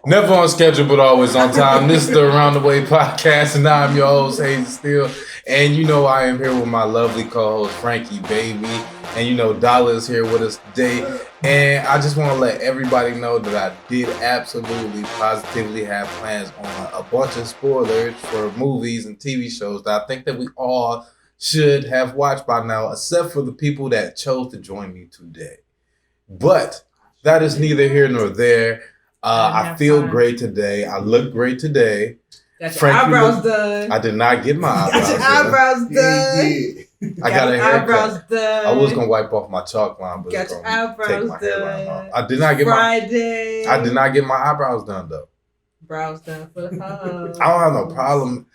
Never on schedule, but always on time. This is the Around the Way podcast, and I'm your host, Hayden Steele. And you know I am here with my lovely co-host, Frankie, baby. And you know Dollar is here with us today. And I just want to let everybody know that I did absolutely, positively have plans on a bunch of spoilers for movies and TV shows that I think that we all should have watched by now, except for the people that chose to join me today. But that is neither here nor there. I feel great today. I look great today. Got your eyebrows done. I did not get my eyebrows done. Got your eyebrows done. I got a haircut. Eyebrows done. I was gonna wipe off my chalk line, but got your eyebrows take my done. hairline off. I did not get Friday. I did not get my eyebrows done though. Brows done for the home. I don't have no problem.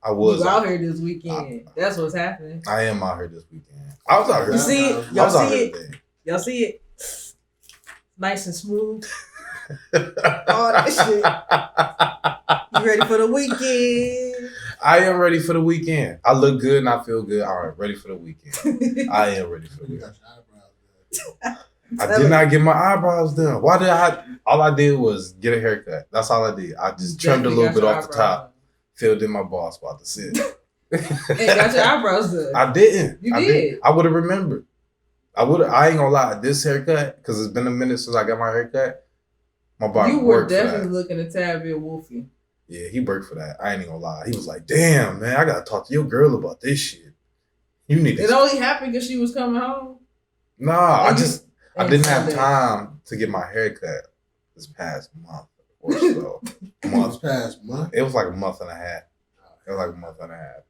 I was out here this weekend. That's what's happening. I am out here this weekend. I was out here. You see it? Y'all see it? Y'all see it? Nice and smooth. All that shit. You ready for the weekend? I am ready for the weekend. I look good and I feel good. All right, ready for the weekend. I am ready for the weekend. I did not get my eyebrows done. Why did I? All I did was get a haircut. That's all I did. I just trimmed a little bit off the top, filled in my bald spot. That's it. And got your eyebrows done. I didn't. You did. I would have remembered. I ain't gonna lie. This haircut, because it's been a minute since I got my haircut. My barber you were worked definitely for that. Looking a tad bit wolfy. Yeah, he worked for that. I ain't even gonna lie. He was like, "Damn, man, I gotta talk to your girl about this shit. You need to." It only happened because she was coming home. Nah, I didn't have time to get my haircut this past month or so. It was like a month and a half. It was like a month and a half.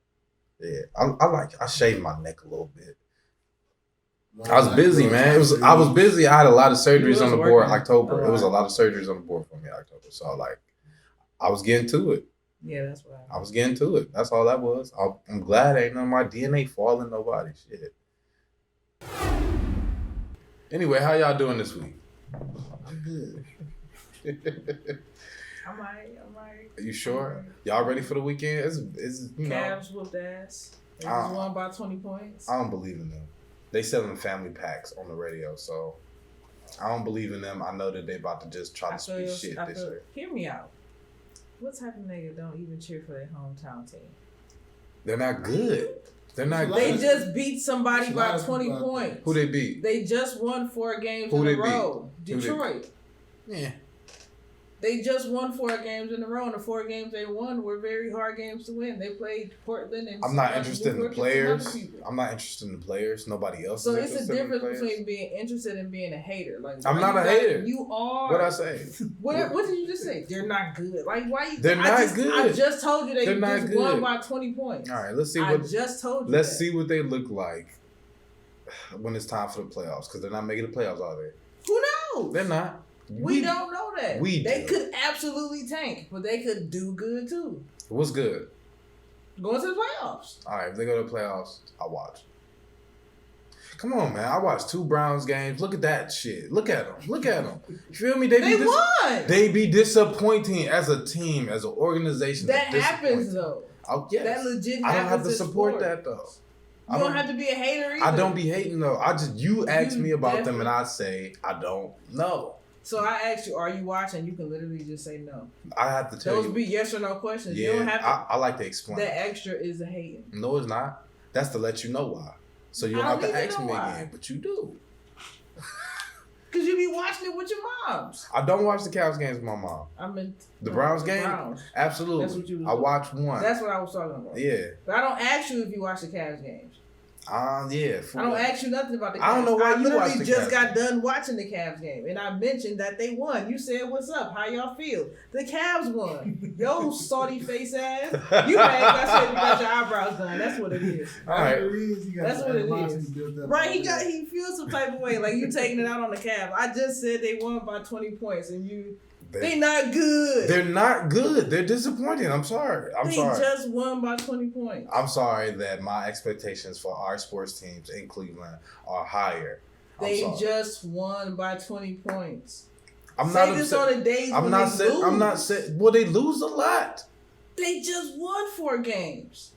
Yeah, I shaved my neck a little bit. I was busy, man. I was busy. I had a lot of surgeries on the board in October. It was a lot of surgeries on the board for me in October. So I was getting to it. Yeah, that's what I was getting to it. That's all that was. I'm glad ain't none of my DNA falling nobody. Shit. Anyway, how y'all doing this week? I'm good. I'm alright. Are you sure? Y'all ready for the weekend? It's Cavs whooped ass. They just won by 20 points. I don't believe in them. They selling family packs on the radio, so I don't believe in them. I know that they about to just try to speak shit this year. Hear me out. What type of nigga don't even cheer for their hometown team? They're not good. They're not. They just beat somebody by 20 points. Who they beat? They just won 4 games in a row. Detroit. Yeah. They just won 4 games in a row, and the 4 games they won were very hard games to win. They played Portland and I'm not interested in the players. I'm not interested in the players. Nobody else. So it's a difference between being interested and being a hater. Like I'm not a hater. You are. What I say? What did you just say? They're not good. Like why? They're not good. I just told you they just good. Won by 20 points. All right, let's see. I just told you. Let's see what they look like when it's time for the playoffs, because they're not making the playoffs, are they? Who knows? They're not. We don't know that. They could absolutely tank, but they could do good too. What's good? Going to the playoffs. All right, if they go to the playoffs, I'll watch. Come on, man. I watched 2 Browns games. Look at that shit. Look at them. You feel me? They won. They be disappointing as a team, as an organization. That happens though. Oh, yes. That legit happens. I don't have to support that though. You don't have to be a hater either. I don't be hating though. You ask me about them and I say I don't know. So I asked you, are you watching? You can literally just say no. I have to tell you. Those be yes or no questions. Yeah, you don't have to. I like to explain. That extra is a hating. No, it's not. That's to let you know why. So you don't have to ask me again, but you do. Because you be watching it with your moms. I don't watch the Cavs games with my mom. I mean, the Browns game? Browns. Absolutely. That's what you was I watched one. That's what I was talking about. Yeah. But I don't ask you if you watch the Cavs games. Yeah. I don't ask you nothing about the Cavs. I don't know why you watch the Cavs. I literally just got done watching the Cavs game, and I mentioned that they won. You said, "What's up? How y'all feel?" The Cavs won. Yo, salty face ass. You mad? I said you got your eyebrows done. That's what it is. All right. That's what it is. Right? He feels some type of way, like you taking it out on the Cavs. I just said they won by 20 points, and you. They not good. They're not good. They're disappointing. I'm sorry. They just won by 20 points. I'm sorry that my expectations for our sports teams in Cleveland are higher. They just won by 20 points. I'm Say not this upset. on the days I'm when not they lose. I'm not saying. Well, they lose a lot. They just won 4 games.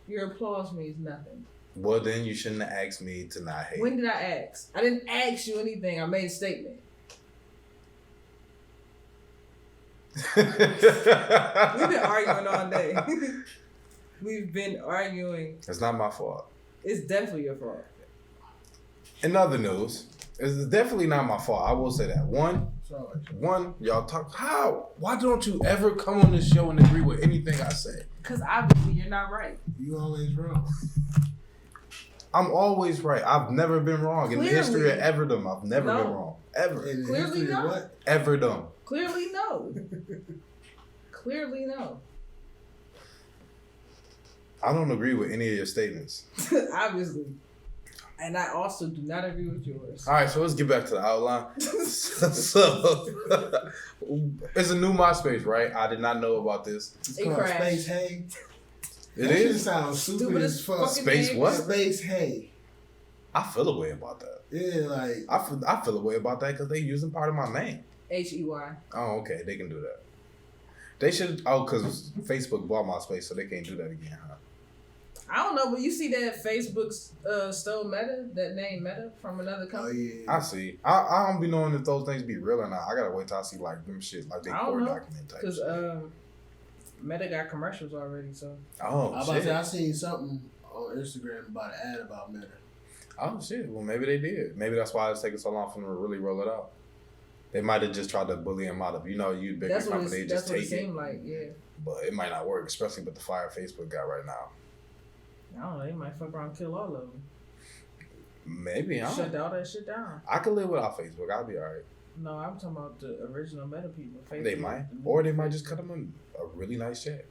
Your applause means nothing. Well, then you shouldn't have asked me to not hate. When did I ask? I didn't ask you anything. I made a statement. We've been arguing all day. We've been arguing. It's not my fault. It's definitely your fault. In other news, it's definitely not my fault. I will say that. One, y'all talk. How? Why don't you ever come on this show and agree with anything I say? Because obviously you're not right. You always wrong. I'm always right. I've never been wrong. Clearly. In the history of Everdom, I've never been wrong. Ever. Clearly no. What? Everdom. Clearly no. Clearly no. I don't agree with any of your statements. Obviously. And I also do not agree with yours. All right, so let's get back to the outline. So it's a new MySpace, right? I did not know about this. It's It called crashed. Space Hay. It That shit is? sounds stupid as fuck. fucking Space name. what? Space Hay. I feel a way about that. Yeah, like I feel a way about that because they using part of my name. HEY. Oh, okay. They can do that. They should. Oh, because Facebook bought MySpace, so they can't do that again, huh? I don't know, but you see that Facebook stole Meta, that name Meta, from another oh company? yeah. I see. I don't be knowing if those things be real or not. I gotta wait till I see like them shit, like they I don't court know, document type because shit. Meta got commercials already, so. Oh, I about to shit. say, I seen something on Instagram about an ad about Meta. Oh, shit. Well, maybe they did. Maybe that's why it's taking so long for them to really roll it out. They might have just tried to bully him out of, you bigger That's what, company, they just that's what it take it. seemed like, yeah. But it might not work, especially with the fire Facebook got right now. I don't know, they might fuck around and kill all of them. Maybe, I don't Shut all that shit down. I could live without Facebook. I'll be all right. No, I'm talking about the original Meta people. Facebook, They might. Or they might just cut them a really nice check.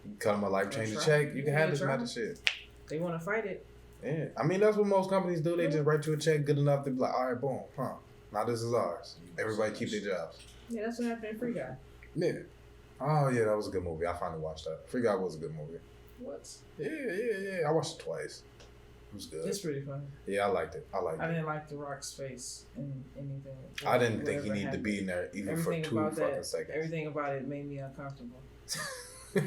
You cut them a life-changing Try. check, you can have Yeah, this try. Meta shit. They want to fight it. Yeah. I mean, that's what most companies do. They just write you a check good enough to be like, all right, boom, huh. Now this is ours. Everybody keep their jobs. Yeah, that's what happened in Free Guy. Yeah. Oh, yeah, that was a good movie. I finally watched that. Free Guy was a good movie. What? Yeah. I watched it twice. It was good. It's pretty funny. Yeah, I liked it. I didn't like The Rock's face in anything. I didn't think he whatever needed to happened. be in there even Everything for 2 about fucking that, seconds. Everything about it made me uncomfortable.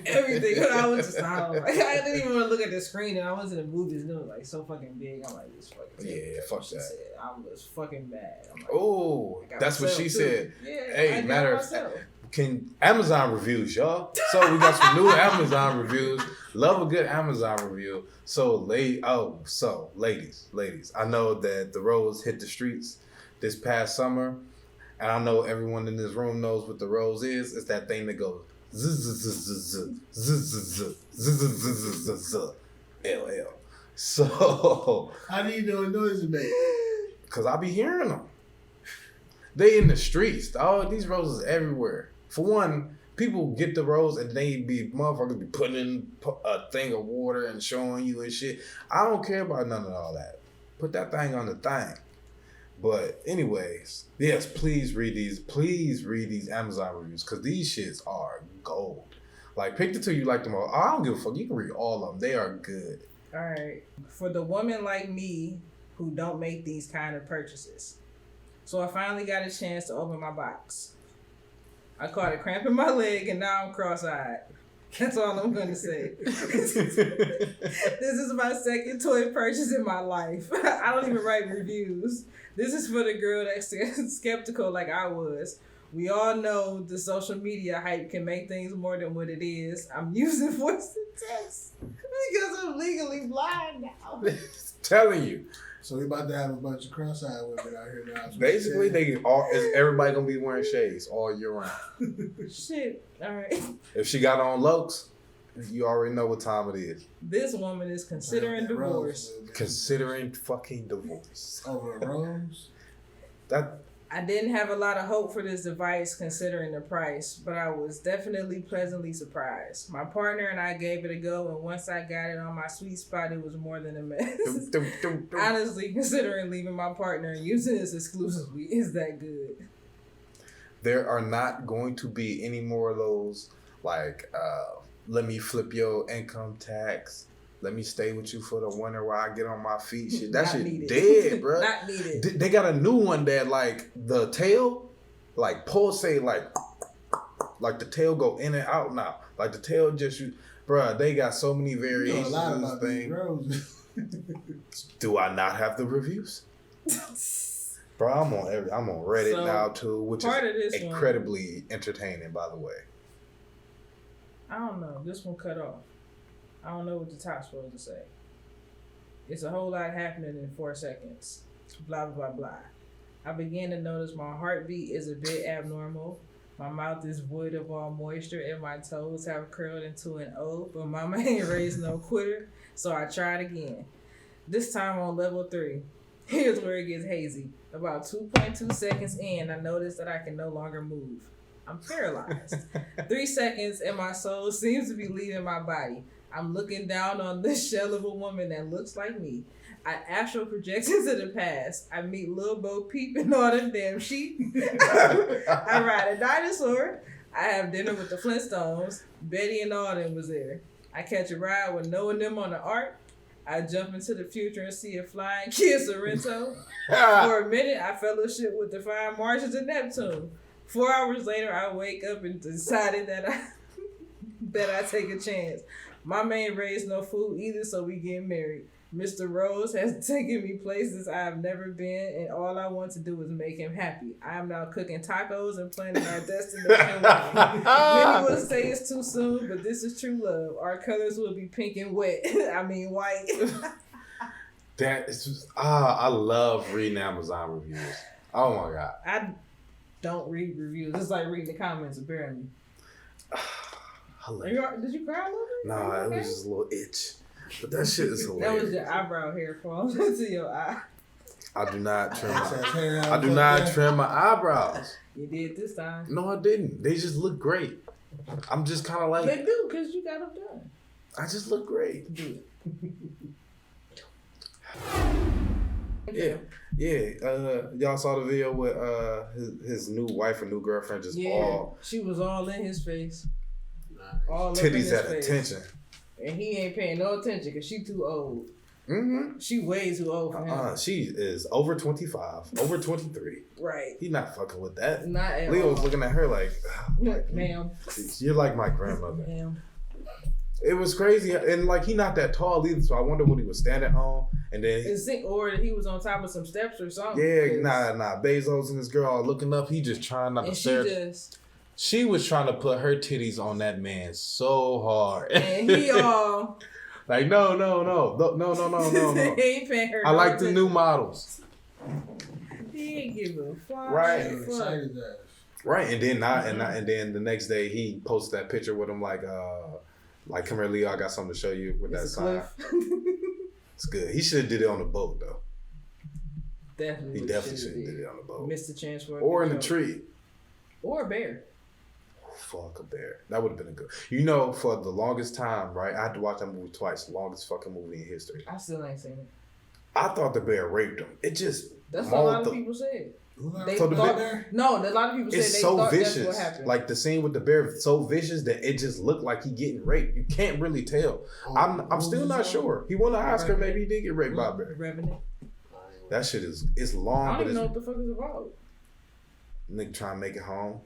Everything. I was just, I don't know. Like, I didn't even want to look at the screen, and I was in the movies, and it was like so fucking big. I'm like, this fucking. Yeah, fuck she that. Said. I was fucking bad. I'm like, Oh, I got that's what myself she too. said. Yeah, Hey, I got matter of myself. Can Amazon reviews, y'all? So we got some new Amazon reviews. Love a good Amazon review. So ladies, I know that the rose hit the streets this past summer, and I know everyone in this room knows what the rose is. It's that thing that goes LL. So How do you know what noise it made? cause I be hearing them. They in the streets. Oh, these roses everywhere. For one, people get the rose and they be motherfuckers be putting in a thing of water and showing you and shit. I don't care about none of all that. Put that thing on the thing. But anyways, yes, please read these Amazon reviews because these shits are gold. Like pick the two you like the most. I don't give a fuck. You can read all of them. They are good. All right. For the woman like me who don't make these kind of purchases. So I finally got a chance to open my box. I caught a cramp in my leg and now I'm cross-eyed. That's all I'm going to say. This is my second toy purchase in my life. I don't even write reviews. This is for the girl that's skeptical like I was. We all know the social media hype can make things more than what it is. I'm using voice to text because I'm legally blind now. Telling you. So we about to have a bunch of cross-eyed women out here now. Basically, everybody gonna be wearing shades all year round. Shit. All right. If she got on Lokes, you already know what time it is. This woman is considering divorce. Considering fucking divorce. Over a rose? That I didn't have a lot of hope for this device considering the price, but I was definitely pleasantly surprised. My partner and I gave it a go, and once I got it on my sweet spot, it was more than a mess. Honestly, considering leaving my partner and using this exclusively is that good. There are not going to be any more of those, like, let me flip your income tax. Let me stay with you for the winter while I get on my feet. Shit, that shit needed. dead, bro. Not needed. They got a new one that, like, the tail, like, pulsate, like the tail go in and out now. Like, the tail just, bruh, they got so many variations You know a lot of about this these thing. roses. Do I not have the reviews? Bro, I'm on Reddit So, now too, which part of is this incredibly entertaining, by the way. I don't know. This one cut off. I don't know what the top's supposed to say. It's a whole lot happening in 4 seconds. Blah, blah, blah, blah. I began to notice my heartbeat is a bit abnormal. My mouth is void of all moisture and my toes have curled into an O, but mama ain't raised no quitter, so I tried again. This time on level 3. Here's where it gets hazy. About 2.2 seconds in, I noticed that I can no longer move. I'm paralyzed. 3 seconds and my soul seems to be leaving my body. I'm looking down on this shell of a woman that looks like me. I astral project into the past. I meet Lil Bo Peep and all them damn sheep. I ride a dinosaur. I have dinner with the Flintstones. Betty and all them was there. I catch a ride with Noah and them on the ark. I jump into the future and see a flying Kia Sorrento. For a minute, I fellowship with the fine Martians and Neptune. 4 hours later, I wake up and decided that I take a chance. Mama ain't raised no food either, so we get married. Mr. Rose has taken me places I have never been, and all I want to do is make him happy. I am now cooking tacos and planning our destination wedding. Many will say it's too soon, but this is true love. Our colors will be pink and wet. I mean white. That is just, I love reading Amazon reviews. Oh my God. I don't read reviews. It's like reading the comments, apparently. Did you cry a little bit? Nah, it was just a little itch. But that shit is hilarious. That was your eyebrow hair falling into your eye. I do not trim my eyebrows. You did this time. No, I didn't. They just look great. I'm just kind of like... They do, because you got them done. I just look great. Yeah. Y'all saw the video with his new wife or new girlfriend just all... She was all in his face. All titties at attention. And he ain't paying no attention because she too old. Mm-hmm. She way too old for him. She is over 25, over 23. Right. He not fucking with that. Not at Leo all. was looking at her like, ma'am. You're like my grandmother. Ma'am. It was crazy. And like, he not that tall either, so I wonder what he was standing on. And then... Or he was on top of some steps or something. Yeah, nah. Bezos and this girl are looking up. He just trying not to stare. She was trying to put her titties on that man so hard. And he all... like, no. He ain't paying her I like the new models. He ain't give a fuck. Right. Right. And then the next day he posted that picture with him like come here, Leo, I got something to show you with that sign. It's good. He should have did it on the boat though. Definitely. He definitely should have did it on the boat. Missed the chance for it. Or in the tree. Or a bear. Fuck a bear. That would have been a good... You know, for the longest time, right? I had to watch that movie twice. Longest fucking movie in history. I still ain't seen it. I thought the bear raped him. It just... That's what a lot of people said. They so thought... A lot of people said it's they so thought vicious. that's what happened. Like the scene with the bear, so vicious that it just looked like he getting raped. You can't really tell. I'm still not sure. He won an Oscar. Maybe he did get raped by a bear. Revenant. That shit is... It's long, I don't even know what the fuck it's about. Nigga trying to make it home.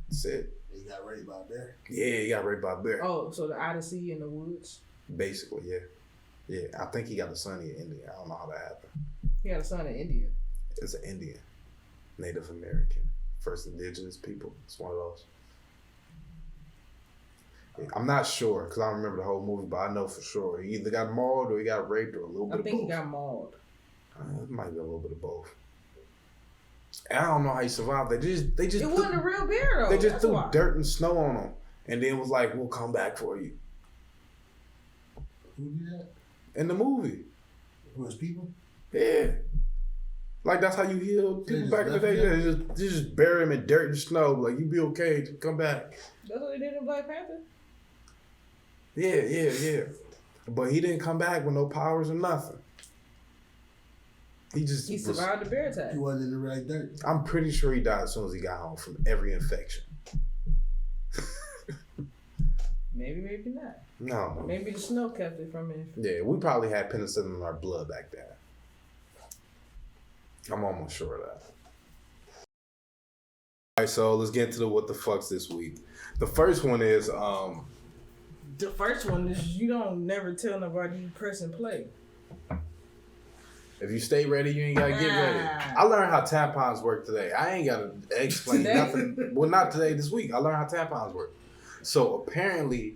That's it. He got raped by a bear? Yeah, he got raped by a bear. Oh, so the Odyssey in the woods? Basically, yeah. Yeah, I think he got a son in India. I don't know how that happened. He got a son in India. It's an Indian. Native American. First indigenous people. It's one of those. Yeah, I'm not sure, because I don't remember the whole movie, but I know for sure. He either got mauled or he got raped or a little bit of both. I think he got mauled. It might be a little bit of both. And I don't know how he survived. They just it wasn't a real bear though. They just threw dirt and snow on him, and then was like, "We'll come back for you." Who did that? In the movie. Who was people? Yeah. Like that's how you heal people back in the day. Yeah, they just bury him in dirt and snow. Like you be okay, just come back. That's what they did in Black Panther. Yeah. But he didn't come back with no powers or nothing. He survived the bear attack. He wasn't in the right dirt. I'm pretty sure he died as soon as he got home from every infection. Maybe not. No. Maybe the snow kept it from it. Yeah, we probably had penicillin in our blood back then. I'm almost sure of that. All right, so let's get into the what the fucks this week. The first one is The first one is you don't never tell nobody you press and play. If you stay ready, you ain't gotta get ready. I learned how tampons work today. I ain't gotta explain nothing. Well, not today, this week. I learned how tampons work. So apparently,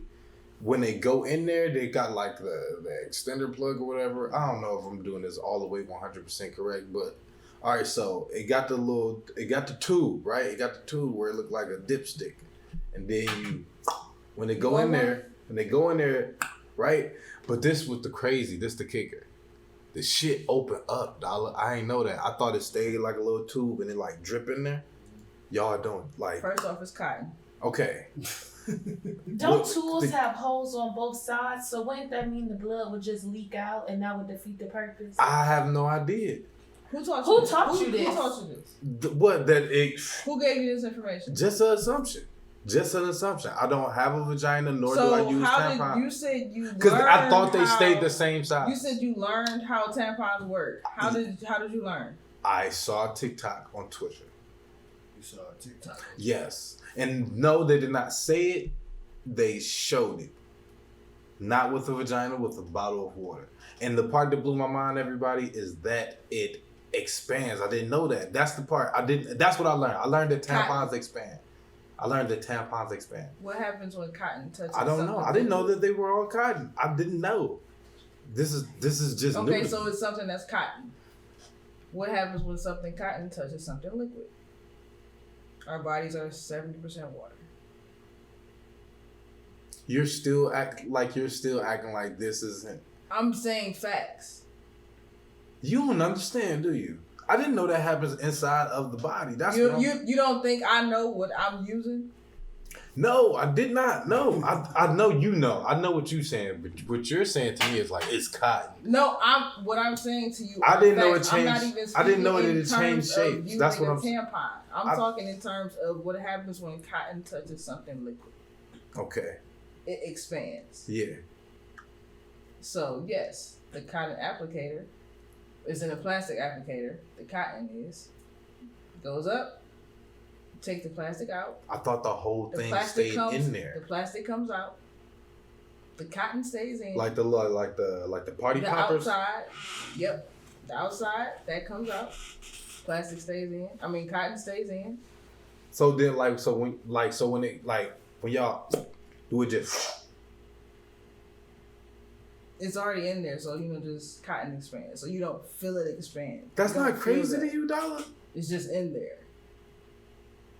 when they go in there, they got like the extender plug or whatever. I don't know if I'm doing this all the way 100% correct, but all right. So it got the tube, right? It got the tube where it looked like a dipstick, and then when they go in there, right? But this was this the kicker. The shit opened up, dollar. I ain't know that. I thought it stayed like a little tube and it like drip in there. Y'all don't like. First off, it's cotton. Okay. Don't tools have holes on both sides? So wouldn't that mean the blood would just leak out and that would defeat the purpose? I have no idea. Who taught you this? Who taught you this? What that it? Who gave you this information? Just an assumption. I don't have a vagina, nor do I use tampons. You said you learned because I thought they stayed the same size. You said you learned how tampons work. How did you learn? I saw TikTok on Twitter. You saw TikTok? Yes, and no, they did not say it. They showed it. Not with a vagina, with a bottle of water. And the part that blew my mind, everybody, is that it expands. I didn't know that. That's the part I didn't. That's what I learned. I learned that tampons expand. What happens when cotton touches? I don't know. I didn't know that they were all cotton. I didn't know. This is just okay. new. So it's something that's cotton. What happens when something cotton touches something liquid? Our bodies are 70% water. You're still acting like this isn't. I'm saying facts. You don't understand, do you? I didn't know that happens inside of the body. That's you don't think I know what I'm using? No, I did not. No, I know you know. I know what you're saying, but what you're saying to me is like it's cotton. No, what I'm saying to you. I didn't know it changed. I'm not even I didn't know that it in changed terms of shapes. That's what I'm saying. Tampon. I'm talking in terms of what happens when cotton touches something liquid. Okay. It expands. Yeah. So yes, the cotton applicator is in a plastic applicator. The cotton goes up. Take the plastic out. I thought the whole thing stayed in there. The plastic comes out. The cotton stays in. Like the party poppers. The outside. Yep. The outside that comes out. Plastic stays in. I mean, cotton stays in. So then, when y'all do it, just it's already in there, so just cotton expands. So you don't feel it expand. That's not crazy to you, Dollar. It's just in there.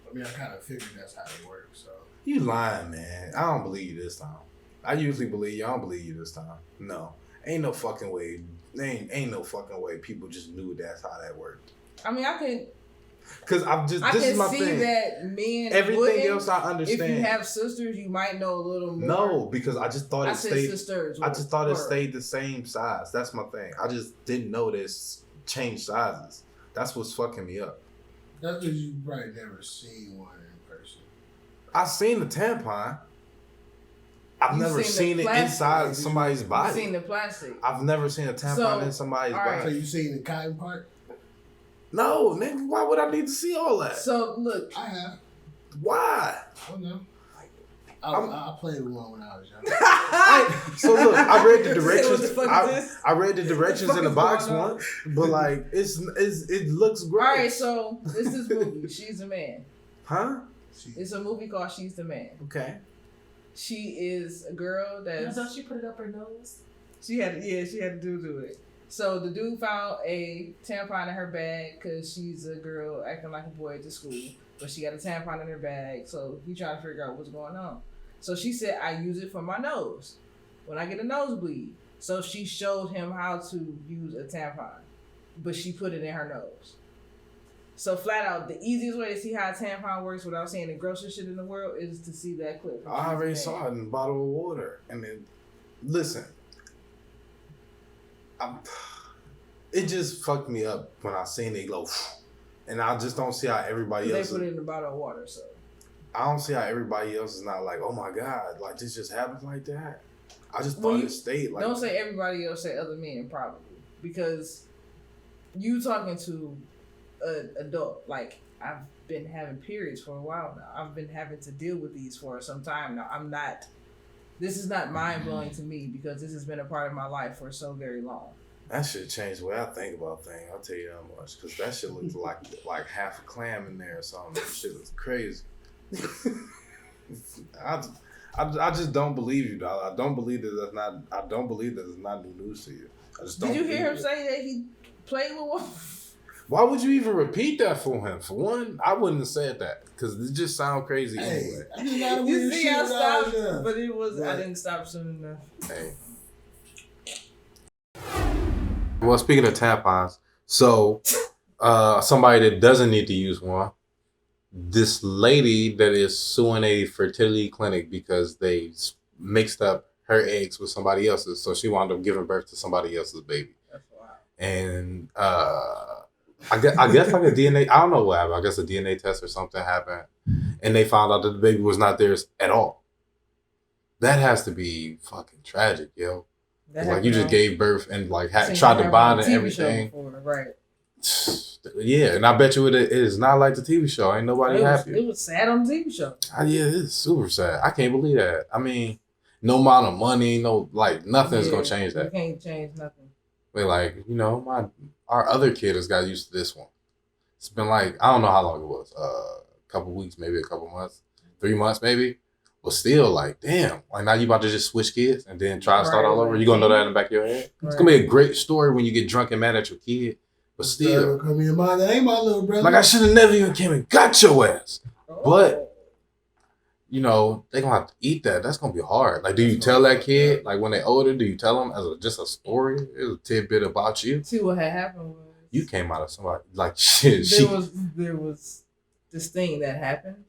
I mean, I kind of figured that's how it works. So You lying, man. I don't believe you this time. I usually believe you. I don't believe you this time. No, ain't no fucking way. Ain't no fucking way. People just knew that's how that worked. I mean, I can. Cause this is my thing. I can see that men. Everything else I understand. If you have sisters, you might know a little more. No, because I just thought it stayed. Sisters. I just thought it stayed the same size. That's my thing. I just didn't know this changed sizes. That's what's fucking me up. That's because you probably never seen one in person. I've seen the tampon. I've never seen it inside somebody's body. You've seen the plastic. I've never seen a tampon in somebody's body. So you seen the cotton part? No, nigga, why would I need to see all that? So look, I have. Why? I don't know. I played with one when I was young. So look, I read the directions. What the fuck is this? I read the directions in the box once, but like it looks great. All right, so this is movie. She's a man. Huh? It's a movie called She's the Man. Okay. She is a girl that's. Don't she put it up her nose? She had to do it. So the dude found a tampon in her bag because she's a girl acting like a boy at the school, but she got a tampon in her bag. So he trying to figure out what's going on. So she said, "I use it for my nose when I get a nosebleed." So she showed him how to use a tampon, but she put it in her nose. So flat out, the easiest way to see how a tampon works without seeing the grossest shit in the world is to see that clip. I already saw it in a bottle of water. And then, listen, it just fucked me up when I seen it go, and I just don't see how everybody else. They put it in a bottle of water, so. I don't see how everybody else is not like, oh my God, like this just happens like that. I just thought it stayed like. Don't say everybody else, say other men probably, because you talking to an adult. Like, I've been having periods for a while now. I've been having to deal with these for some time now. This is not mind blowing to me because this has been a part of my life for so very long. That shit changed the way I think about things. I'll tell you that much. Because that shit looks like half a clam in there or something. That shit is crazy. I just don't believe you, dog. I don't believe that that's not. I don't believe that it's not new news to you. I just don't. Did you hear him it. say that he played with one? Why would you even repeat that for him? For one, I wouldn't have said that because it just sounds crazy anyway. You see, I stopped, but it was I didn't stop soon enough. Hey. Well, speaking of tampons, so somebody that doesn't need to use one, this lady that is suing a fertility clinic because they mixed up her eggs with somebody else's, so she wound up giving birth to somebody else's baby. That's wild. And I guess like a DNA, I don't know what happened. I guess a DNA test or something happened, and they found out that the baby was not theirs at all. That has to be fucking tragic, yo. Like you just gave birth and like tried to bond and everything. Right. Yeah, and I bet you it is not like the TV show. Ain't nobody happy. It was sad on the TV show. Yeah, it's super sad. I can't believe that. I mean, no amount of money, no like nothing's gonna change that. You can't change nothing. But like, you know, our other kid has got used to this one. It's been like, I don't know how long it was. A couple weeks, maybe a couple months, 3 months maybe. But still, like, damn, like now you about to just switch kids and then try to start all over. You gonna know that in the back of your head. Right. It's gonna be a great story when you get drunk and mad at your kid. But still, that ain't my little brother. Like I should have never even came and got your ass. Oh. But you know they gonna have to eat that. That's gonna be hard. Like, do you tell that kid like when they older? Do you tell them as just a story? It's a tidbit about you. See what had happened was you came out of somebody like shit. There was this thing that happened.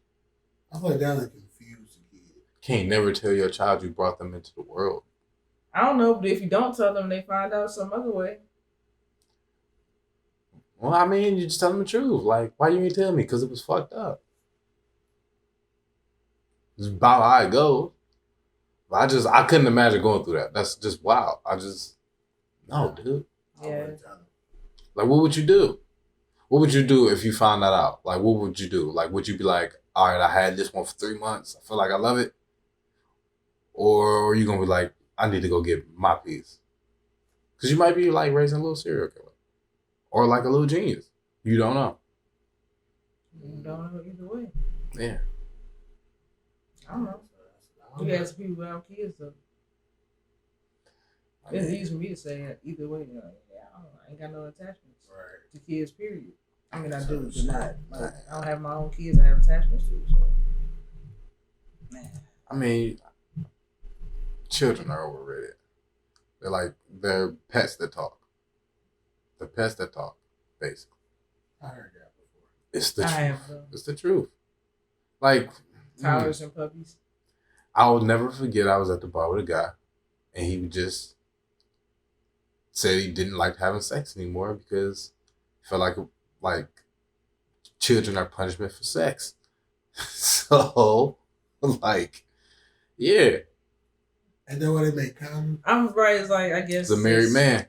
I feel like that like confused the kid. Can't never tell your child you brought them into the world. I don't know, but if you don't tell them, they find out some other way. Well, I mean, you just tell them the truth. Like, why you ain't tell me? Because it was fucked up. It's about how it goes. But I couldn't imagine going through that. That's just wild. No, dude. Yeah. Like, what would you do? What would you do if you found that out? Like, what would you do? Like, would you be like, all right, I had this one for 3 months. I feel like I love it. Or are you going to be like, I need to go get my piece? Because you might be like raising a little serial killer. Or like a little genius. You don't know. You don't know either way. Yeah. I don't know. You ask people without kids, though. It's easy for me to say either way. Yeah, I don't know. I ain't got no attachments to kids, period. I mean, I do, but not. Like, I don't have my own kids I have attachments to. So. Man. I mean, children are overrated. They're pets that talk. The pets that talk, basically. I heard that before. It's the truth. It's the truth. Like towers and puppies. I will never forget. I was at the bar with a guy, and he just said he didn't like having sex anymore because he felt like children are punishment for sex. So, like, yeah. And then what they make condoms? I'm right. It's like I guess it's a married man.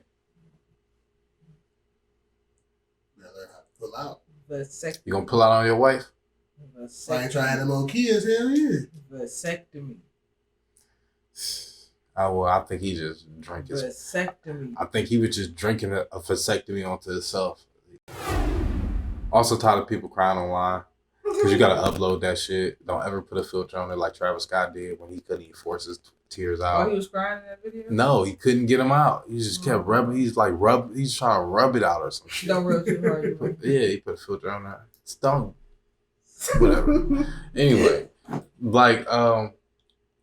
Pull out. You gonna pull out on your wife? I ain't trying them on kids, hell yeah. Vasectomy. I think he just drank his. Vasectomy. I think he was just drinking a vasectomy onto himself. Also tired of people crying online because you gotta upload that shit. Don't ever put a filter on it like Travis Scott did when he couldn't even force his tears out. Oh, he was crying in that video? No, he couldn't get them out. He just kept rubbing. He's trying to rub it out or some shit. Don't rub too hard. Yeah, he put a filter on that. It's dumb. Whatever. Anyway,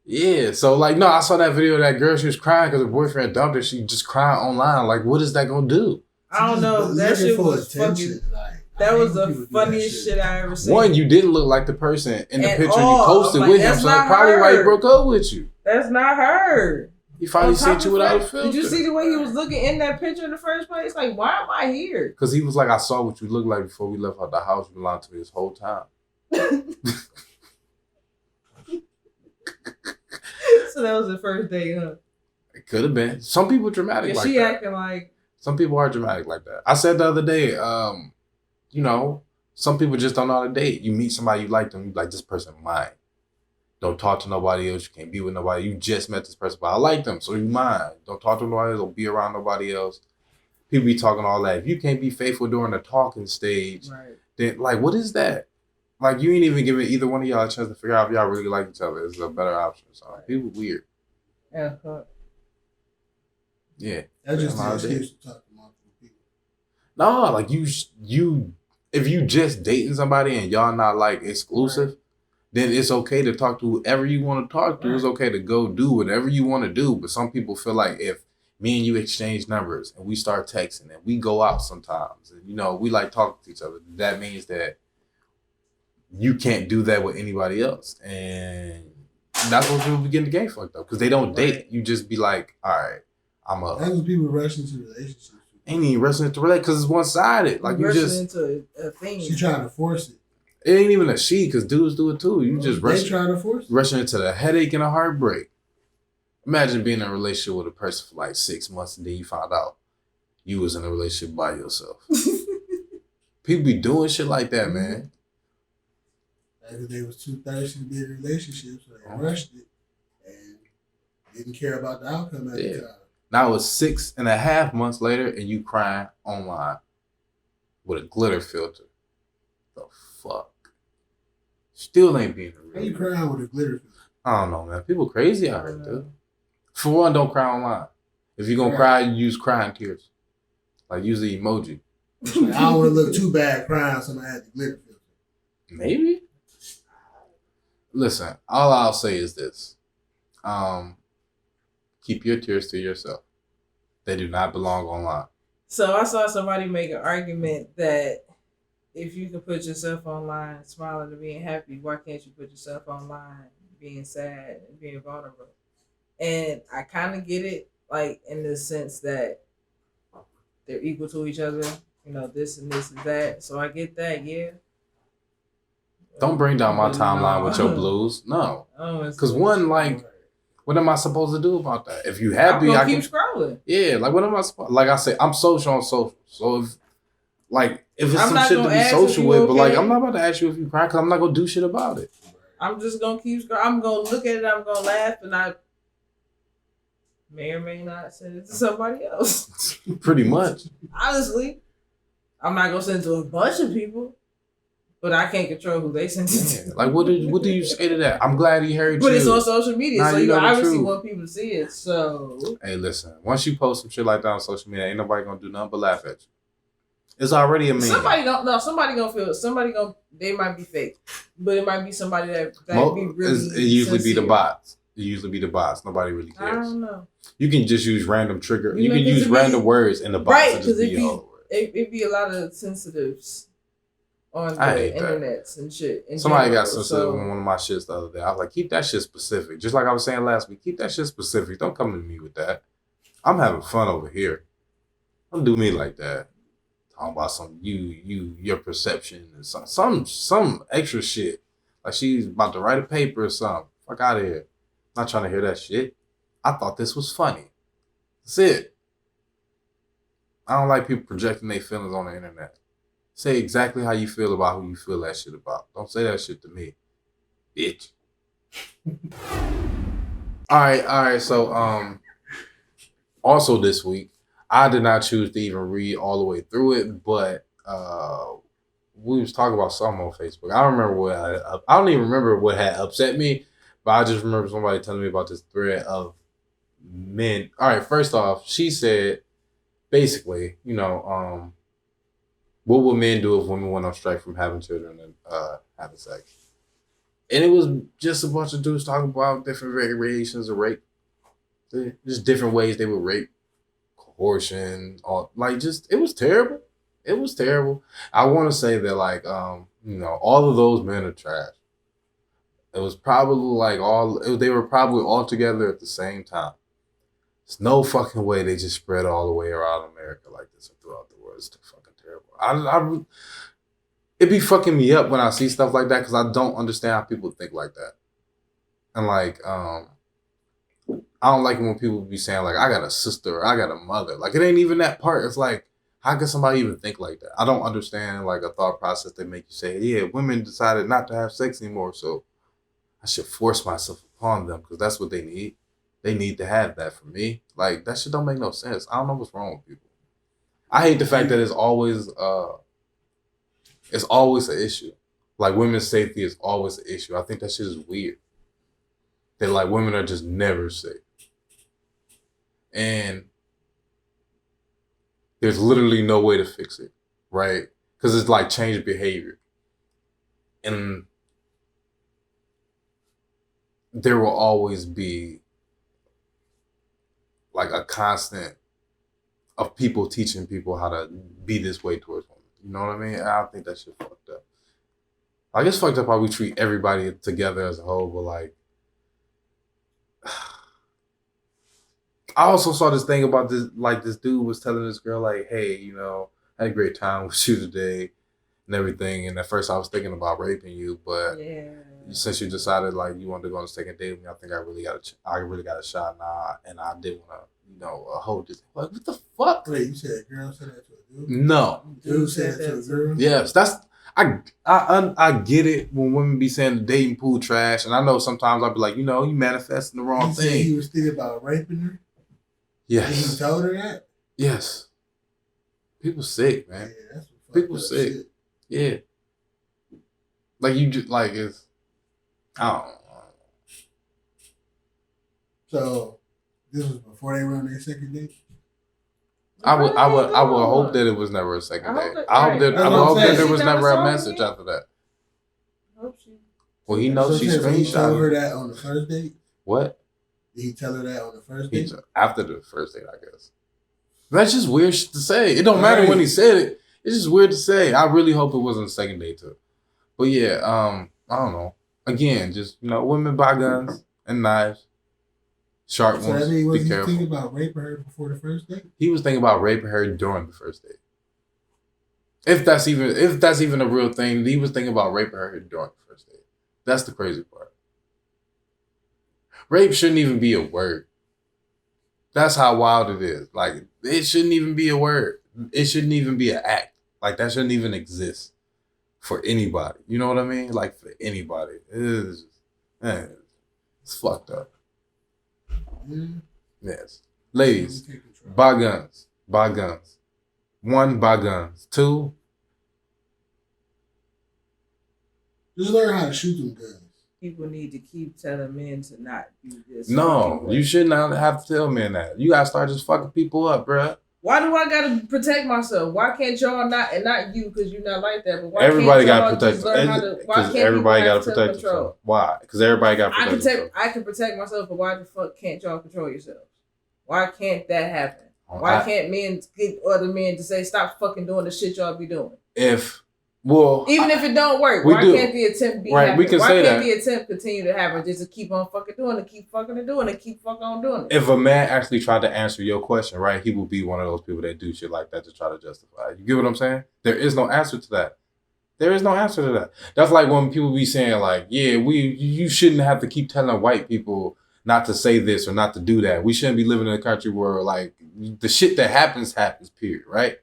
yeah. So no, I saw that video of that girl. She was crying because her boyfriend dumped her. She just crying online. Like, what is that gonna do? I don't know. That shit was fucking. That was the funniest shit I ever seen. One, you didn't look like the person in the picture you posted with him, so that's probably why he broke up with you. That's not her. He finally sent you without a filter. Did you see the way he was looking in that picture in the first place? Like, why am I here? Because he was like, I saw what you looked like before we left out the house. You lied to me this whole time. So that was the first day, huh? It could have been. Some people dramatic like that. She acting like. Some people are dramatic like that. I said the other day, you know, some people just don't know how to date. You meet somebody, you like them, you like, this person mine. Don't talk to nobody else. You can't be with nobody. You just met this person, but I like them, so you mine. Don't talk to nobody else. Don't be around nobody else. people be talking all that. If you can't be faithful during the talking stage, Right. then like, what is that? Like, you ain't even giving either one of y'all a chance to figure out if y'all really like each other. It's a better option. So people weird. Yeah. Yeah. That's just the excuse to talk to multiple people. No, like you, if you just dating somebody and y'all not like exclusive, then it's okay to talk to whoever you want to talk to. It's okay to go do whatever you want to do. But some people feel like if me and you exchange numbers and we start texting and we go out sometimes and, you know, we like talking to each other, that means that you can't do that with anybody else. And that's when people begin to get fucked up because they don't date. You just be like, all right, That's when people rush into relationships. Ain't even rushing into relate because it's one sided. Like you just into a thing. She trying to force it. It ain't even a she because dudes do it too. You just trying to force it. Rushing into the headache and a heartbreak. Imagine being in a relationship with a person for like 6 months and then you found out you was in a relationship by yourself. People be doing shit like that, man. Like they was too thirsty to be in a relationship, so they rushed it and didn't care about the outcome at the time. Now it's 6.5 months later and you crying online with a glitter filter. The fuck? Still ain't being a real. How you crying with a glitter filter? I don't know, man. People crazy out here, dude. For one, don't cry online. If you're gonna cry, you use crying tears. Like use the emoji. I don't want to look too bad crying, so I had the glitter filter. Maybe. Listen, all I'll say is this. Keep your tears to yourself. They do not belong online. So I saw somebody make an argument that if you can put yourself online smiling and being happy, why can't you put yourself online being sad and being vulnerable? And I kind of get it, like in the sense that they're equal to each other, you know, this and this and that. So I get that, yeah. Don't bring down my timeline with your blues. No. Because one, like, what am I supposed to do about that? If you happy, I can keep scrolling. Yeah, like what am I supposed? Like I say, I'm social on social. So if it's I'm some shit to be social with, okay. but like I'm not about to ask you if you cry because I'm not gonna do shit about it. I'm just gonna keep scrolling. I'm gonna look at it. I'm gonna laugh, and I may or may not send it to somebody else. Pretty much. Honestly, I'm not gonna send it to a bunch of people. But I can't control who they send it to. Like, what do you say to that? I'm glad he heard you. But it's on social media, now so you obviously want people to see it. So, hey, listen. Once you post some shit like that on social media, ain't nobody gonna do nothing but laugh at you. It's already a meme. Somebody gonna feel. They might be fake, but it might be somebody that be really. It usually be the bots. It usually be the bots. Nobody really cares. I don't know. You can just use random trigger. You can use random words in the bots to just be all over it. It'd be a lot of sensitives on the internets and shit. Somebody got sensitive on one of my shits the other day. I was like, keep that shit specific. Just like I was saying last week, keep that shit specific. Don't come to me with that. I'm having fun over here. Don't do me like that. Talking about some your perception and some extra shit. Like she's about to write a paper or something. Fuck out of here. Not trying to hear that shit. I thought this was funny. That's it. I don't like people projecting their feelings on the internet. Say exactly how you feel about who you feel that shit about. Don't say that shit to me, bitch. All right. So, also this week, I did not choose to even read all the way through it, but we was talking about something on Facebook. I don't even remember what had upset me, but I just remember somebody telling me about this thread of men. All right, first off, she said, basically, what would men do if women went on strike from having children and having sex? And it was just a bunch of dudes talking about different variations of rape. Just different ways they would rape, coercion, it was terrible. It was terrible. I want to say that all of those men are trash. It was probably they were probably all together at the same time. There's no fucking way they just spread all the way around America like this and throughout the world. It's too fucking terrible. It be fucking me up when I see stuff like that because I don't understand how people think like that. And I don't like it when people be saying I got a sister or I got a mother. It ain't even that part. It's how can somebody even think like that? I don't understand a thought process that make you say, yeah, women decided not to have sex anymore, so I should force myself upon them because that's what they need. They need to have that from me. That shit don't make no sense. I don't know what's wrong with people. I hate the fact that it's always an issue. Like women's safety is always an issue. I think that shit is weird. That like women are just never safe. And there's literally no way to fix it, right? Because it's like changed behavior. And there will always be like a constant of people teaching people how to be this way towards women. You know what I mean? I think that shit fucked up. Like it's fucked up how we treat everybody together as a whole, but like I also saw this thing about this, like this dude was telling this girl like, hey, you know, I had a great time with you today and everything. And at first I was thinking about raping you, but since you decided like you wanted to go on a second date with me, I think I really got a shot now, and I did want to, you know, hold this. Like, what the fuck? Wait, you said a girl said that to a dude? No. Dude said that to a girl? Yes, I get it when women be saying the dating pool trash, and I know sometimes I'll be like, you know, you manifesting the wrong He thing. said he was thinking about raping her? Yes. And he told her that? Yes. People sick, man. Yeah, that's what People sick. Shit. Yeah. Like you just like it's. I don't know. So this was before they went on their second date? I would hope that it was never a second date. I hope that there was never a message after that. Well, he knows she screenshotted. He told her screenshotted. that on the first date? What? Did he tell her that on the first date? After the first date, I guess. That's just weird shit to say. It don't matter when he said it. It's just weird to say. I really hope it wasn't a second date too. But yeah, I don't know. Again, just, you know, women buy guns and knives. Sharp So ones. that means, Be was he careful. thinking about raping her before the first date? He was thinking about raping her during the first date. If that's even a real thing, he was thinking about raping her during the first date. That's the crazy part. Rape shouldn't even be a word. That's how wild it is. Like, it shouldn't even be a word. It shouldn't even be an act. Like, that shouldn't even exist for anybody. You know what I mean? Like, for anybody. It is, man, it's fucked up. Mm. Yes. Ladies, buy guns. Buy guns. 1, buy guns. 2, just learn how to shoot them guns. People need to keep telling men to not do this. no, you should not have to tell men that. You gotta start just fucking people up, bruh. Why do I gotta protect myself? Why can't y'all not, and not you because you're not like that, but why Everybody can't gotta y'all protect just learn how to, why because can't everybody people gotta have protect self-control? themselves. Why? Because everybody gotta protect themselves. I can protect myself, but why the fuck can't y'all control yourselves? Why can't that happen? Why can't men get other men to say stop fucking doing the shit y'all be doing? Even if it don't work, why can't the attempt be right? happening? We can why say can't that. the attempt continue to happen? Just to keep on fucking doing it, keep fucking doing it, keep fucking on doing it. If a man actually tried to answer your question, right, he would be one of those people that do shit like that to try to justify it. You get what I'm saying? There is no answer to that. There is no answer to that. That's like when people be saying like, yeah, you shouldn't have to keep telling white people not to say this or not to do that. We shouldn't be living in a country where like the shit that happens, period, right?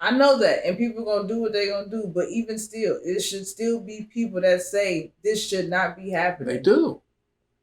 I know that, and people gonna do what they gonna do, but even still, it should still be people that say this should not be happening. They do.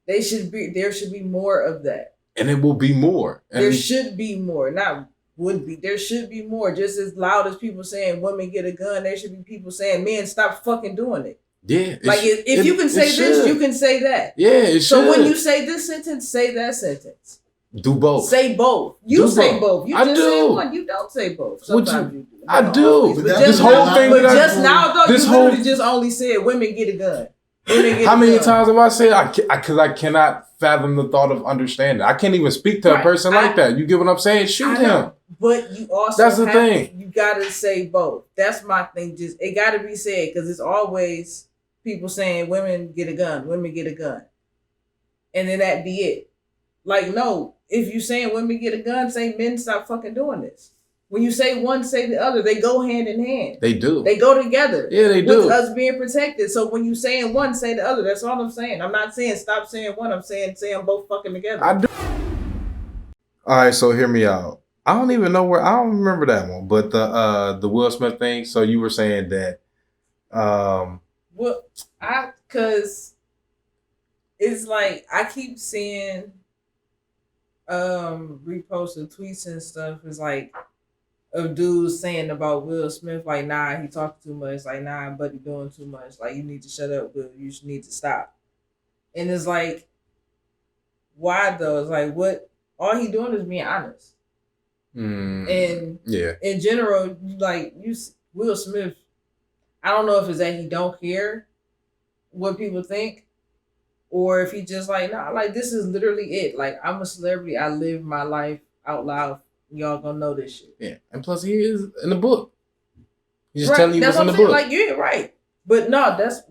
There should be more of that. And it will be more. And there should be more, not would be. There should be more. Just as loud as people saying women get a gun, there should be people saying men stop fucking doing it. Yeah. Like if you can say this, you can say that. Yeah, it should. So when you say this sentence, say that sentence. Do both. Say both. You say both. You I just do. say one. You don't say both. Sometimes you do. I do. But This whole thing but that just now though, this you whole literally just only said women get a gun. How many times have I said because I cannot fathom the thought of understanding. I can't even speak to a person like that. You get what I'm saying? Shoot him. But you also that's the thing. You gotta say both. That's my thing. Just it gotta be said because it's always people saying women get a gun, women get a gun, and then that be it. Like no, if you saying women get a gun, say men stop fucking doing this. When you say one, say the other. They go hand in hand. They do. They go together. Yeah, they do. With us being protected. So when you saying one, say the other. That's all I'm saying. I'm not saying stop saying one. I'm saying say them both fucking together. I do. All right, so hear me out. I don't even know where. I don't remember that one, but the Will Smith thing. So you were saying that. Cause it's like I keep seeing reposting tweets and stuff. It's like of dudes saying about Will Smith, like, nah, he talking too much, like, nah, buddy doing too much, like, you need to shut up, Will, you need to stop. And it's like, why though? It's like, what? All he doing is being honest. And in general, like, Will Smith, I don't know if it's that he don't care what people think, or if he just like, nah, like, this is literally it. Like, I'm a celebrity. I live my life out loud. Y'all gonna know this shit. Yeah, and plus he is in the book. He's just right. telling you that's what's in the saying. book. Like, yeah, right. But no, that's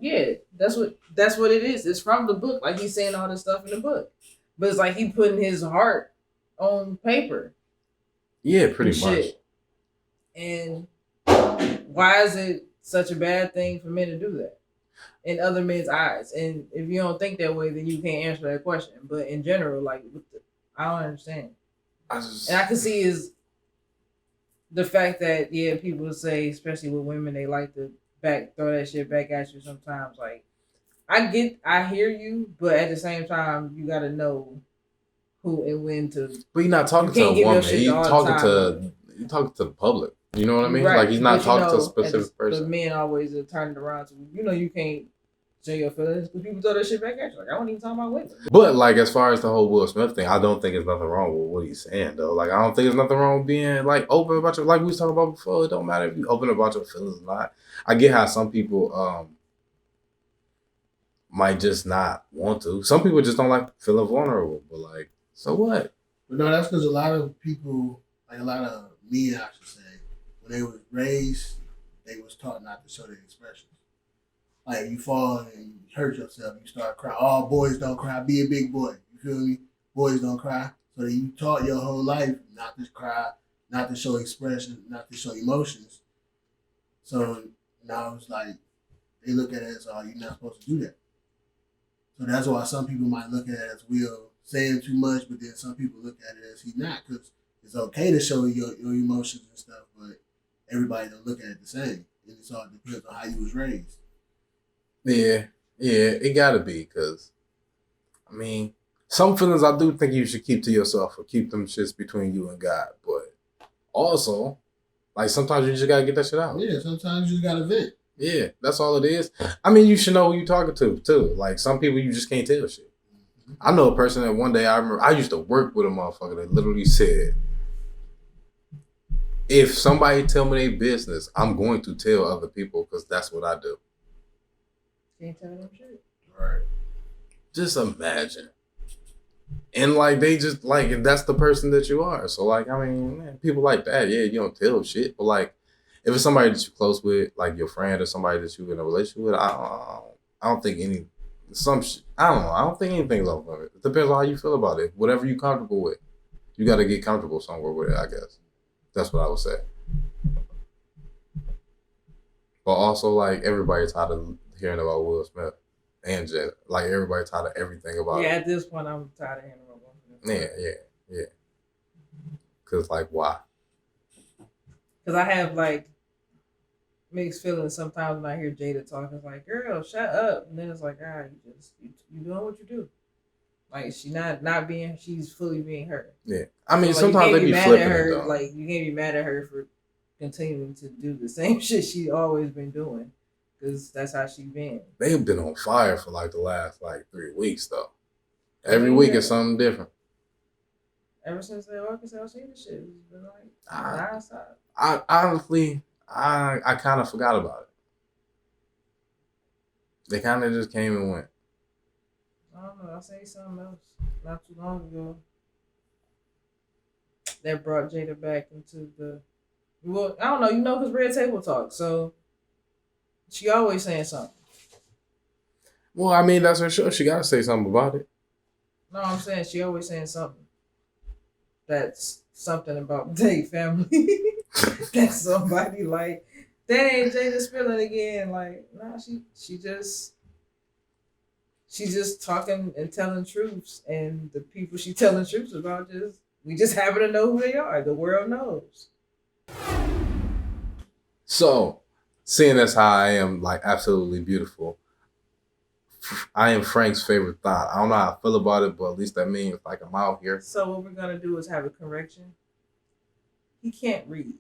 what it is. It's from the book. Like, he's saying all this stuff in the book. But it's like he putting his heart on paper. Yeah, pretty much. And why is it such a bad thing for men to do that in other men's eyes? And if you don't think that way, then you can't answer that question. But in general, like, I don't understand. And I can see is the fact that, yeah, people say, especially with women, they like to throw that shit back at you sometimes. Like, I hear you, but at the same time, you gotta know who and when to. But you're not talking to a woman. He's talking to the public. You know what I mean? Right. Like, he's not talking to a specific person. The men always are turning around to, you can't say your feelings because people throw that shit back at you. Like, I don't even talk about women. But, like, as far as the whole Will Smith thing, I don't think there's nothing wrong with what he's saying, though. Like, I don't think there's nothing wrong with being, like, open about your, like we was talking about before. It don't matter if you're open about your feelings or not. I get how some people might just not want to. Some people just don't like feeling vulnerable. But, like, so what? But no, that's because a lot of people, like a lot of men, I should say, when they was raised, they was taught not to show their expressions. Like, you fall and you hurt yourself, you start crying. All boys don't cry. Be a big boy. You feel me? Boys don't cry. So that you taught your whole life not to cry, not to show expression, not to show emotions. So now it's like they look at it as, oh, you're not supposed to do that. So that's why some people might look at it as Will saying too much, but then some people look at it as he's not, because it's okay to show your emotions and stuff, but everybody don't look at it the same. And it all depends on how you was raised. Yeah, it gotta be, because, I mean, some feelings I do think you should keep to yourself or keep them shits between you and God. But also, like, sometimes you just gotta get that shit out. Yeah, sometimes you just gotta vent. Yeah, that's all it is. I mean, you should know who you're talking to, too. Like, some people you just can't tell shit. I know a person that one day, I remember, I used to work with a motherfucker that literally said, if somebody tell me their business, I'm going to tell other people because that's what I do. Can't tell them shit. Right. Just imagine. And, like, they just, like, and that's the person that you are. So, like, I mean, man, people like that, yeah, you don't tell shit. But, like, if it's somebody that you're close with, like your friend or somebody that you're in a relationship with, I don't think I don't think anything's off limits. It depends on how you feel about it. Whatever you're comfortable with. You got to get comfortable somewhere with it, I guess. That's what I would say. But also, like, everybody's tired of hearing about Will Smith and Jada. Like, everybody's tired of everything about Yeah, it. at this point, I'm tired of hearing about Will Smith. Yeah. Because, like, why? Because I have, like, mixed feelings sometimes when I hear Jada talk. It's like, girl, shut up. And then it's like, you doing what you do. Like, she's fully being her. Yeah. I mean, so, like, sometimes they be flipping it, though. Like, you can't be mad at her for continuing to do the same shit she's always been doing. Because that's how she been. They've been on fire for, like, the last, like, 3 weeks, though. Every week is something different. Ever since they all seen the shit, it's been like nonstop. I honestly, I kind of forgot about it. They kind of just came and went. I don't know. I say something else not too long ago that brought Jada back into the. Well, I don't know. Because Red Table Talk, so she always saying something. Well, I mean, that's her show. She got to say something about it. No, I'm saying she always saying something. That's something about their family. That's somebody like, that ain't Jada spilling again. Like, nah, she's just talking and telling truths, and the people she telling truths about we just happen to know who they are. The world knows. So, seeing as how I am, like, absolutely beautiful, I am Frank's favorite thot. I don't know how I feel about it, but at least that means, like, I'm out here. So what we're gonna do is have a correction. He can't read.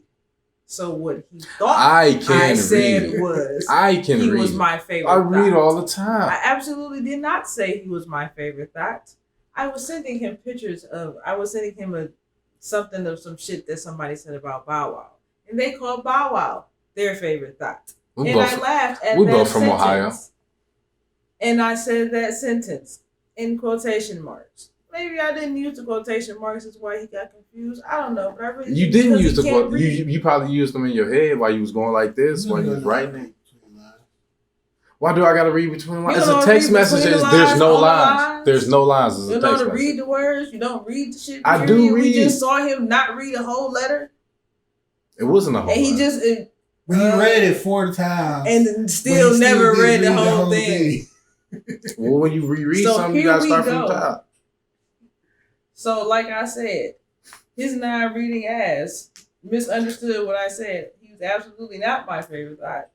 So what he thought I can said read. was I can he read. was my favorite. I read thot. all the time. I absolutely did not say he was my favorite thot. I was sending him pictures of. I was sending him something of some shit that somebody said about Bow Wow, and they called Bow Wow their favorite thot. And I laughed at that both from sentence. Ohio. And I said that sentence in quotation marks. Maybe I didn't use the quotation marks. That's why he got confused. I don't know. But I really You didn't use the quote. You probably used them in your head while you was going like this, while you was writing it. Why do I got to read between lines? It's a text message. There's no lines. There's no lines. You don't know to read the words. You don't read the shit. I do read. We just saw him not read a whole letter. It wasn't a whole letter. And he just... When he read it 4 times. And still never read the whole thing. Well, when you reread something, you got to start from the top. So, like I said, his non-reading ass misunderstood what I said. He was absolutely not my favorite thot.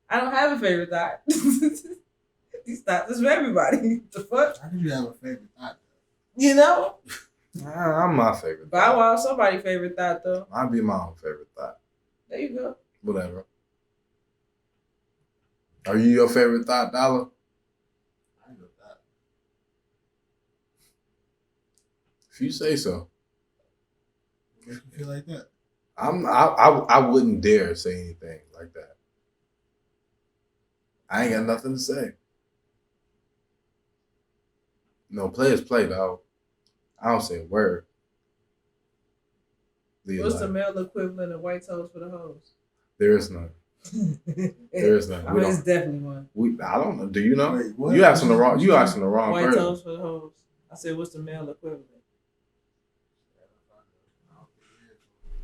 I don't have a favorite thot. These thots is for everybody. The fuck? How could you have a favorite thot? You know? I'm my favorite. Bow Wow, somebody's favorite thot though. I'd be my own favorite thot. There you go. Whatever. Are you your favorite thot, Dollar? I know that. If you say so. What makes you feel like that? I wouldn't dare say anything like that. I ain't got nothing to say. No, players play, dog. I don't say a word. What's the male equivalent of white toes for the hoes? There is none. There is none. I mean, it's definitely one. I don't know. Do you know? Wait, what? You asking the wrong white person. toes for the hoes. I said, what's the male equivalent?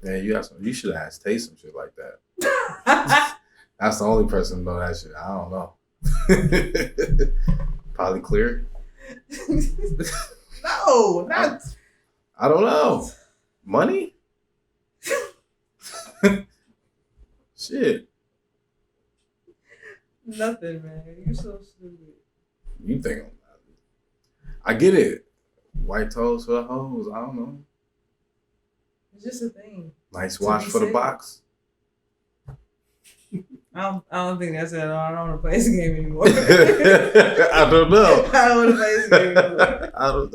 Yeah, you should ask Tay some shit like that. That's the only person who know that shit. I don't know. Probably clear. No, not. I don't know. Money? Shit. Nothing, man. You so stupid. You think I get it. White toes for the hoes. I don't know. It's just a thing. Nice watch for the box. I don't think that's it at all. I don't want to play this game anymore. I don't know. I don't want to play this game anymore.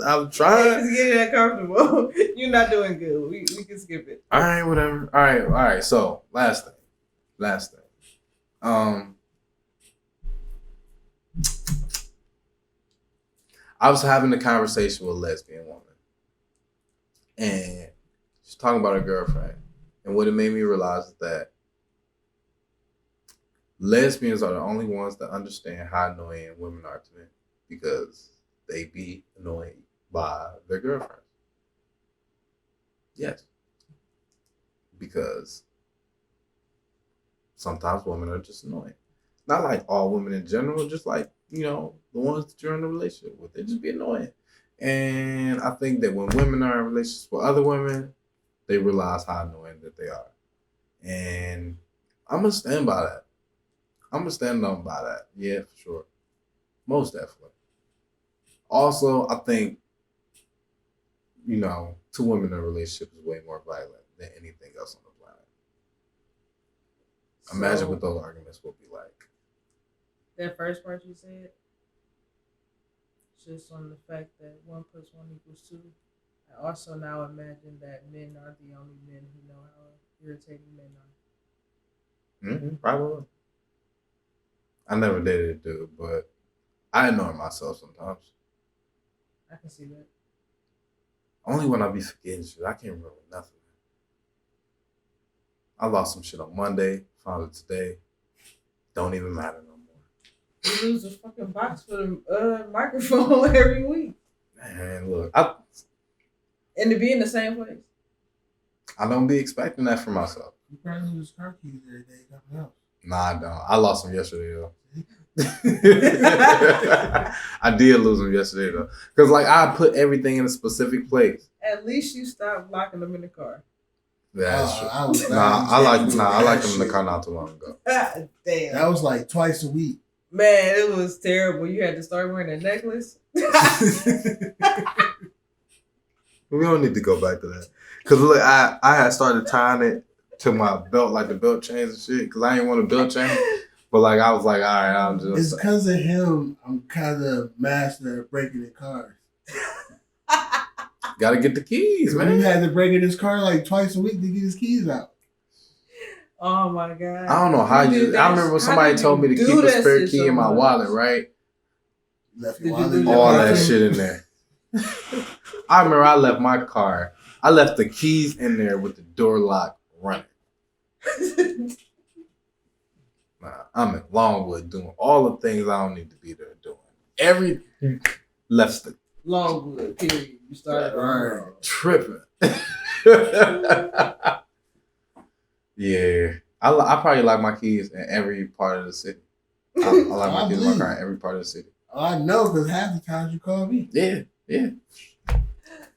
I'm trying. It's getting that comfortable. You're not doing good. We can skip it. All right, whatever. All right. So last thing. I was having a conversation with a lesbian woman, and she's talking about her girlfriend, and what it made me realize is that lesbians are the only ones that understand how annoying women are to men because they be annoyed by their girlfriends. Yes. Because sometimes women are just annoying. Not like all women in general, just like, the ones that you're in a relationship with. They just be annoying. And I think that when women are in relationships with other women, they realize how annoying that they are. And I'm going to stand by that. I'm going to stand on by that. Yeah, for sure. Most definitely. Also, I think, 2 women in a relationship is way more violent than anything else on the planet. Imagine what those arguments will be like. That first part you said, just on the fact that 1 + 1 = 2. I also now imagine that men are the only men who know how irritating men are. Probably. I never dated a dude, but I annoy myself sometimes. I can see that. Only when I be forgetting shit. I can't remember nothing. I lost some shit on Monday, found it today. Don't even matter no more. You lose a fucking box for the microphone every week. Man, look. And to be in the same place. I don't be expecting that for myself. You probably lose car keys every day. Nothing else. Nah, I don't. I lost them yesterday, though. I did lose them yesterday, though. Because, I put everything in a specific place. At least you stopped locking them in the car. Yeah, that's true. I like them in the car not too long ago. God damn. That was like twice a week. Man, it was terrible. You had to start wearing a necklace. We don't need to go back to that. Because, look, I had started tying it to my belt, like the belt chains and shit, because I ain't want a belt chain. But like I was like, all right, I'm just. It's because of him. I'm kind of master at breaking in cars. Gotta get the keys, man. You had to break in his car like twice a week to get his keys out. Oh my God. I don't know how you. I remember somebody told me to keep a spare key in my wallet, right? Left your wallet. All that shit in there. I remember I left my car. I left the keys in there with the door lock running. I'm in Longwood doing all the things I don't need to be there doing. Every left the Longwood, period. You started tripping. Yeah. I probably like my keys in every part of the city. I like my keys in my car in every part of the city. Oh, I know, because half the times you call me. Yeah.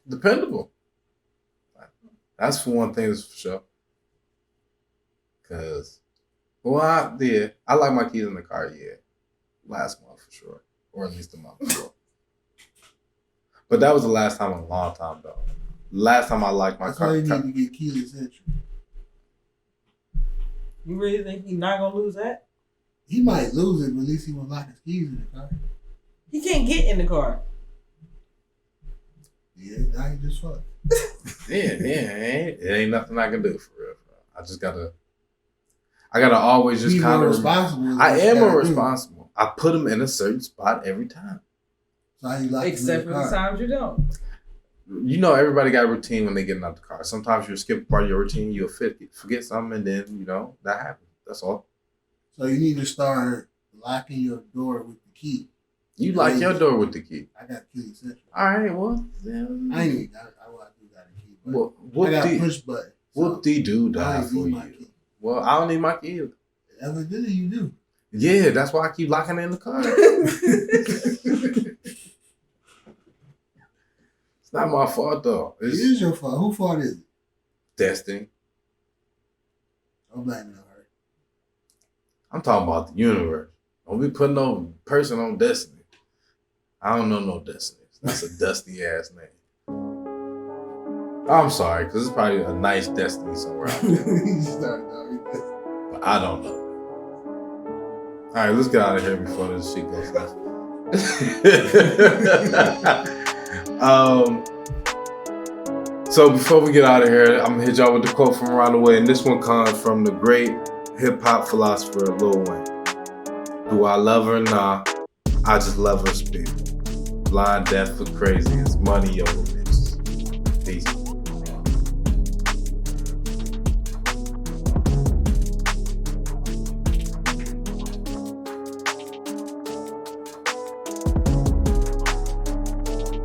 Dependable. That's for one thing, that's for sure. Because, I like my keys in the car, last month for sure. Or at least a month before. But that was the last time in a long time, though. Last time I liked my car. That's why you need to get keyless entry. You really think he's not going to lose that? He might lose it, but at least he won't lock his keys in the car. He can't get in the car. Yeah, now he just fucked. It ain't nothing I can do for real. I just gotta always just kind of responsible. I am responsible. I put them in a certain spot every time. So you lock Except for the times you don't. You know, everybody got a routine when they get out the car. Sometimes you'll skip part of your routine, you'll forget something, and then that happens. That's all. So you need to start locking your door with the key. You lock your door with the key. I got key essential. All right, well, then. I ain't got. I do got a key. Well, I got a push button. Whoop-de-doo die for you. Key. Well, I don't need my key either. Evidently you do. Yeah, that's why I keep locking it in the car. It's not my fault, though. It is your fault. Whose fault is it? Destiny. Don't blame it on her. I'm talking about the universe. Don't be putting no person on Destiny. I don't know no Destiny. That's a dusty ass name. I'm sorry, because it's probably a nice Destiny somewhere out there. But I don't know. All right, let's get out of here before this shit goes left. So before we get out of here, I'm gonna hit y'all with the quote from around the way, and this one comes from the great hip hop philosopher Lil Wayne. Do I love her? Nah, I just love her spirit. Blind, deaf, or crazy, it's money over bitches. Peace.